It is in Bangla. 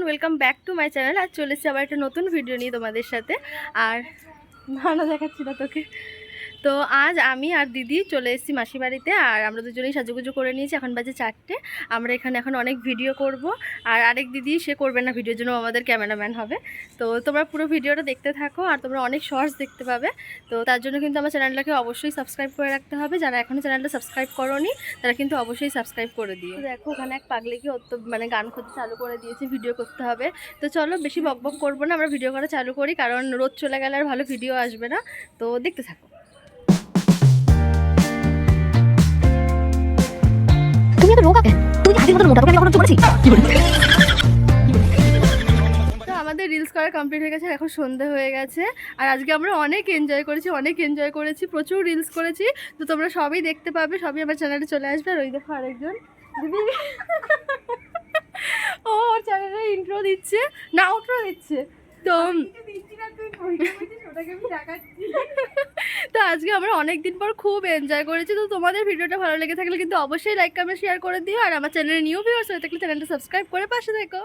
Welcome back to my channel. আজ চলে এসেছি আবার একটা নতুন ভিডিও নিয়ে তোমাদের সাথে। আর না দেখাচ্ছি না তোকে। তো আজ আমি আর দিদি চলে এসেছি মাসি বাড়িতে, আর আমরা দুজনেই সাজুগুজু করে নিয়েছি। এখন বাজে 4টে। আমরা এখানে এখন অনেক ভিডিও করব, আর আরেক দিদি সে করবে না ভিডিওর জন্য, আমাদের ক্যামেরাম্যান হবে। তো তোমরা পুরো ভিডিওটা দেখতে থাকো, আর তোমরা অনেক শর্টস দেখতে পাবে। তো তার জন্য কিন্তু আমার চ্যানেলটাকে অবশ্যই সাবস্ক্রাইব করে রাখতে হবে। যারা এখনও চ্যানেলটা সাবস্ক্রাইব করোনি তারা কিন্তু অবশ্যই সাবস্ক্রাইব করে দিও। দেখো ওখানে এক পাগলিকে মানে গান করতে চালু করে দিয়েছে, ভিডিও করতে হবে। তো চলো বেশি বকবক করবো না, আমরা ভিডিও করা চালু করি, কারণ রোদ চলে গেলে আর ভালো ভিডিও আসবে না। তো দেখতে থাকো। তুমি এত রোগা কেন? তুই হাতের মতো মোটা, আমি কখনো চলেছি কি বলি? তো আমাদের রিলস করা কমপ্লিট হয়ে গেছে, এখন সন্ধে হয়ে গেছে। আর আজকে আমরা অনেক এনজয় করেছি, প্রচুর রিলস করেছি। তো তোমরা সবই দেখতে পাবে, সবই আমার চ্যানেলে চলে আসবে। আর ওই দেখো আরেকজন দিদি ও ওর চ্যানেলে ইন্ট্রো দিচ্ছে, না আউট্রো দিচ্ছে। তো তো আজকে আমরা অনেক দিন পর খুব এনজয় করেছি। তো তোমাদের ভিডিওটা ভালো লেগে থাকলে কিন্তু অবশ্যই লাইক কমেন্ট শেয়ার করে দিও, আর আমার চ্যানেলে নিউ ভিউয়ার্স হয়ে থাকলে চ্যানেলটা সাবস্ক্রাইব করে পাশে থেকো।